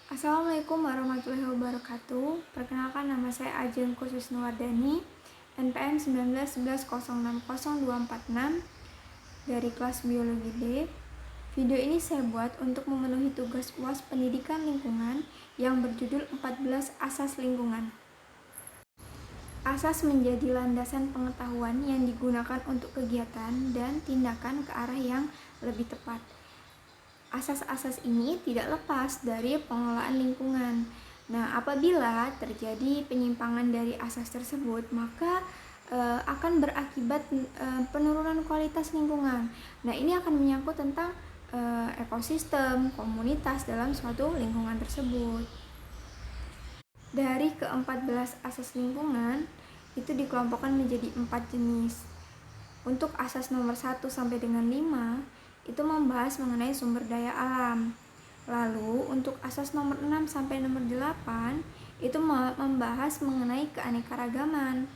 Assalamualaikum warahmatullahi wabarakatuh. Perkenalkan, nama saya Ajeng Khususnuwardani, NPM 1911060246 dari kelas Biologi D. Video ini saya buat untuk memenuhi tugas UAS Pendidikan Lingkungan yang berjudul 14 Asas Lingkungan. Asas menjadi landasan pengetahuan yang digunakan untuk kegiatan dan tindakan ke arah yang lebih tepat. Asas-asas ini tidak lepas dari pengelolaan lingkungan. Nah, apabila terjadi penyimpangan dari asas tersebut, maka akan berakibat penurunan kualitas lingkungan. Nah, ini akan menyangkut tentang ekosistem, komunitas dalam suatu lingkungan tersebut. Dari ke-14 asas lingkungan, itu dikelompokkan menjadi 4 jenis. Untuk asas nomor 1 sampai dengan 5, itu membahas mengenai sumber daya alam. Lalu untuk asas nomor 6 sampai nomor 8 itu membahas mengenai keanekaragaman.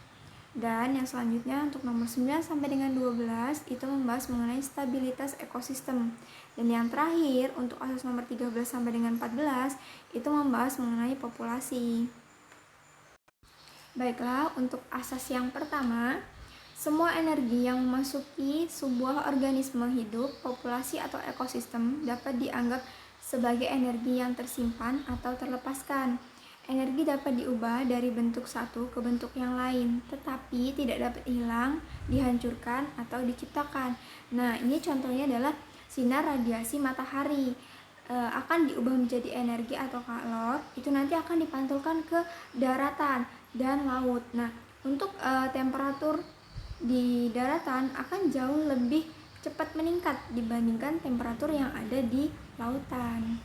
Dan yang selanjutnya untuk nomor 9 sampai dengan 12 itu membahas mengenai stabilitas ekosistem. Dan yang terakhir untuk asas nomor 13 sampai dengan 14 itu membahas mengenai populasi. Baiklah, untuk asas yang pertama, semua energi yang memasuki sebuah organisme hidup, populasi atau ekosistem dapat dianggap sebagai energi yang tersimpan atau terlepaskan. Energi dapat diubah dari bentuk satu ke bentuk yang lain, tetapi tidak dapat hilang, dihancurkan, atau diciptakan. Nah, ini contohnya adalah sinar radiasi matahari akan diubah menjadi energi atau kalor, itu nanti akan dipantulkan ke daratan dan laut. Nah, untuk temperatur di daratan akan jauh lebih cepat meningkat dibandingkan temperatur yang ada di lautan.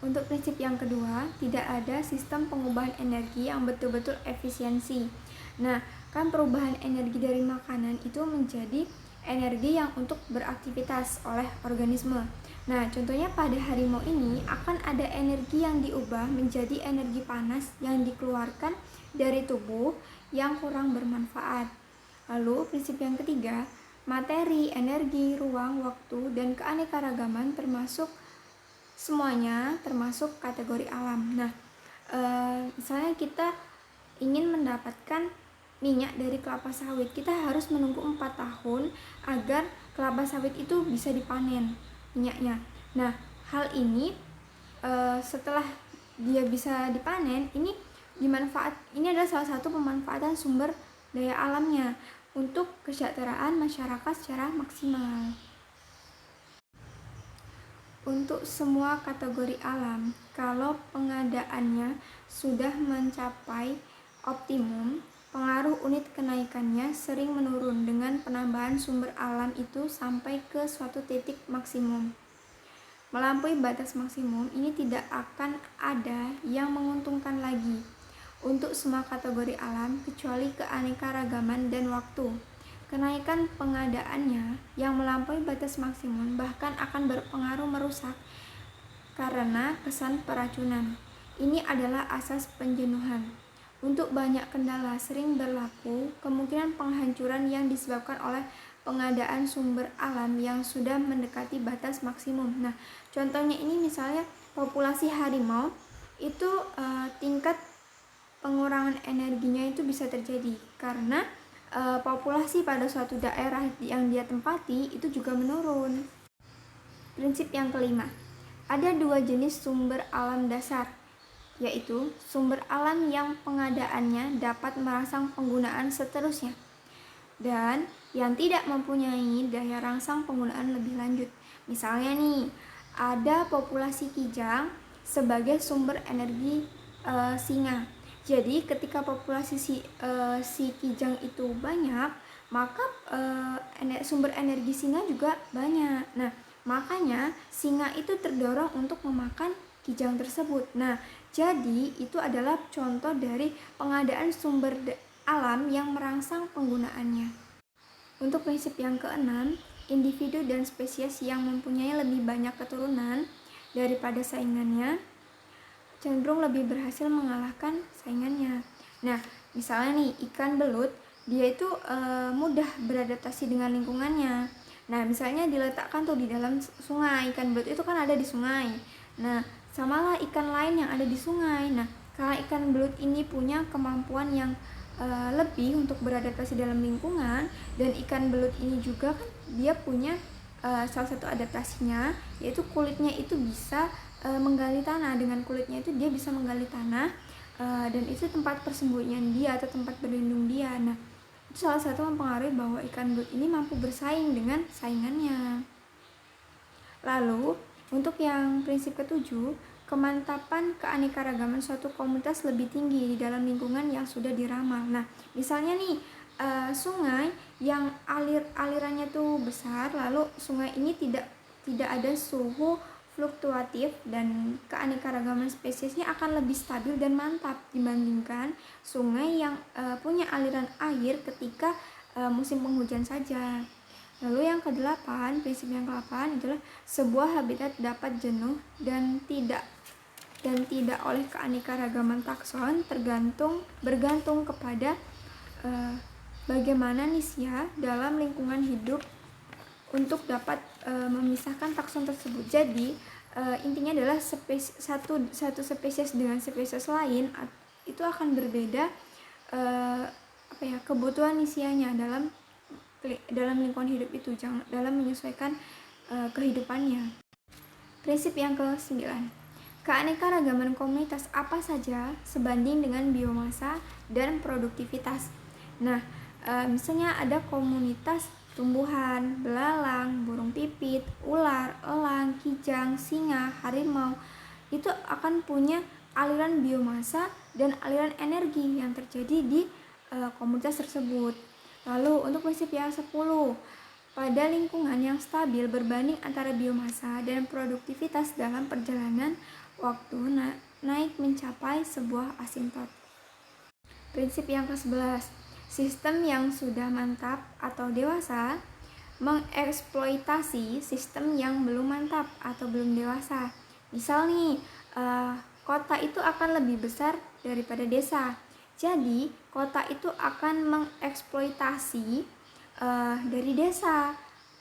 Untuk prinsip yang kedua, tidak ada sistem pengubahan energi yang betul-betul efisiensi. Nah, kan perubahan energi dari makanan itu menjadi energi yang untuk beraktivitas oleh organisme. Nah, contohnya pada harimau ini akan ada energi yang diubah menjadi energi panas yang dikeluarkan dari tubuh yang kurang bermanfaat. Lalu, prinsip yang ketiga, materi, energi, ruang, waktu, dan keanekaragaman semuanya termasuk kategori alam. Nah, misalnya kita ingin mendapatkan minyak dari kelapa sawit, kita harus menunggu 4 tahun agar kelapa sawit itu bisa dipanen minyaknya. Nah, hal ini setelah dia bisa dipanen, ini adalah salah satu pemanfaatan sumber daya alamnya untuk kesejahteraan masyarakat secara maksimal. Untuk semua kategori alam, kalau pengadaannya sudah mencapai optimum, pengaruh unit kenaikannya sering menurun dengan penambahan sumber alam itu sampai ke suatu titik maksimum. Melampaui batas maksimum, ini tidak akan ada yang menguntungkan lagi untuk semua kategori alam kecuali keanekaragaman dan waktu. Kenaikan pengadaannya yang melampaui batas maksimum bahkan akan berpengaruh merusak karena kesan peracunan. Ini adalah asas penjenuhan. Untuk banyak kendala sering berlaku kemungkinan penghancuran yang disebabkan oleh pengadaan sumber alam yang sudah mendekati batas maksimum. Nah, contohnya ini misalnya populasi harimau itu tingkat pengurangan energinya itu bisa terjadi karena populasi pada suatu daerah yang dia tempati itu juga menurun. Prinsip yang kelima, ada 2 jenis sumber alam dasar, yaitu sumber alam yang pengadaannya dapat merangsang penggunaan seterusnya dan yang tidak mempunyai daya rangsang penggunaan lebih lanjut. Misalnya nih, ada populasi kijang sebagai sumber energi singa. Jadi ketika populasi si kijang itu banyak, maka sumber energi singa juga banyak. Nah, makanya singa itu terdorong untuk memakan kijang tersebut. Nah, jadi itu adalah contoh dari pengadaan sumber alam yang merangsang penggunaannya. Untuk prinsip yang keenam, individu dan spesies yang mempunyai lebih banyak keturunan daripada saingannya cenderung lebih berhasil mengalahkan saingannya. Nah, misalnya nih, ikan belut, dia itu mudah beradaptasi dengan lingkungannya. Nah, misalnya diletakkan tuh di dalam sungai, ikan belut itu kan ada di sungai. Nah, Samalah ikan lain yang ada di sungai. Nah, karena ikan belut ini punya kemampuan yang lebih untuk beradaptasi dalam lingkungan, dan ikan belut ini juga kan dia punya salah satu adaptasinya, yaitu kulitnya itu bisa menggali tanah. Dengan kulitnya itu dia bisa menggali tanah, dan itu tempat persembunyian dia atau tempat berlindung dia. Nah, itu salah satu mempengaruhi bahwa ikan belut ini mampu bersaing dengan saingannya. Lalu, untuk yang prinsip ketujuh, kemantapan keanekaragaman suatu komunitas lebih tinggi di dalam lingkungan yang sudah diramal. Nah, misalnya nih, sungai yang alirannya tuh besar, lalu sungai ini tidak ada suhu fluktuatif, dan keanekaragaman spesiesnya akan lebih stabil dan mantap dibandingkan sungai yang punya aliran air ketika musim penghujan saja. Lalu yang kedelapan, prinsip yang ke-8 adalah sebuah habitat dapat jenuh dan tidak oleh keanekaragaman takson bergantung kepada bagaimana Nisya dalam lingkungan hidup untuk dapat memisahkan takson tersebut. Jadi intinya adalah satu spesies dengan spesies lain itu akan berbeda kebutuhan Nisyanya dalam lingkungan hidup itu, dalam menyesuaikan kehidupannya. Prinsip yang ke-9, keanekaragaman komunitas apa saja sebanding dengan biomasa dan produktivitas. Nah, misalnya ada komunitas tumbuhan, belalang, burung pipit, ular, elang, kijang, singa, harimau, itu akan punya aliran biomasa dan aliran energi yang terjadi di komunitas tersebut. Lalu untuk prinsip yang 10, pada lingkungan yang stabil berbanding antara biomasa dan produktivitas dalam perjalanan waktu naik mencapai sebuah asintot. Prinsip yang ke-11, sistem yang sudah mantap atau dewasa mengeksploitasi sistem yang belum mantap atau belum dewasa. Misal nih, kota itu akan lebih besar daripada desa. Jadi, kota itu akan mengeksploitasi dari desa.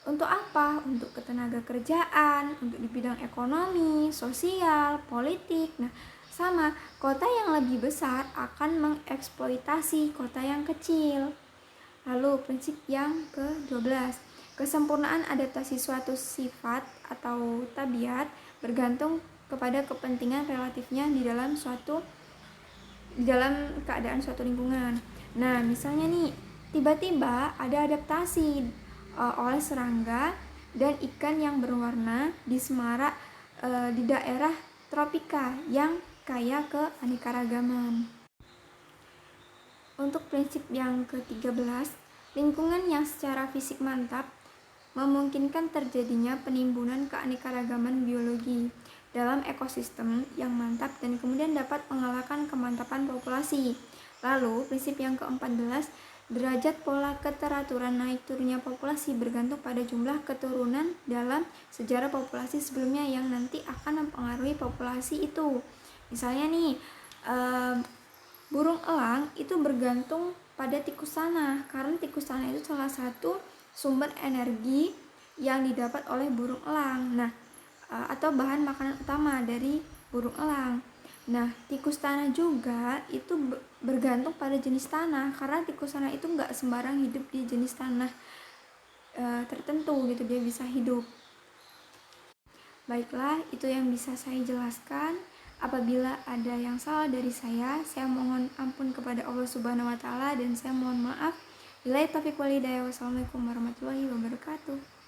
Untuk apa? Untuk ketenaga kerjaan, untuk di bidang ekonomi, sosial, politik. Nah, sama, kota yang lebih besar akan mengeksploitasi kota yang kecil. Lalu prinsip yang ke-12, kesempurnaan adaptasi suatu sifat atau tabiat bergantung kepada kepentingan relatifnya di dalam keadaan suatu lingkungan. Nah, misalnya nih, tiba-tiba ada adaptasi oleh serangga dan ikan yang berwarna di Semarang, di daerah tropika yang kaya keanekaragaman. Untuk prinsip yang ke-13, lingkungan yang secara fisik mantap memungkinkan terjadinya penimbunan keanekaragaman biologi dalam ekosistem yang mantap dan kemudian dapat mengalahkan kemantapan populasi. Lalu, prinsip yang ke-14, derajat pola keteraturan naik turunnya populasi bergantung pada jumlah keturunan dalam sejarah populasi sebelumnya yang nanti akan mempengaruhi populasi itu. Misalnya nih, burung elang itu bergantung pada tikus tanah, karena tikus tanah itu salah satu sumber energi yang didapat oleh burung elang. Nah, atau bahan makanan utama dari burung elang. Nah, tikus tanah juga itu bergantung pada jenis tanah, karena tikus tanah itu nggak sembarang hidup di jenis tanah tertentu gitu, dia bisa hidup. Baiklah, itu yang bisa saya jelaskan. Apabila ada yang salah dari saya mohon ampun kepada Allah Subhanahu wa taala, dan saya mohon maaf. Wassalamualaikum warahmatullahi wabarakatuh.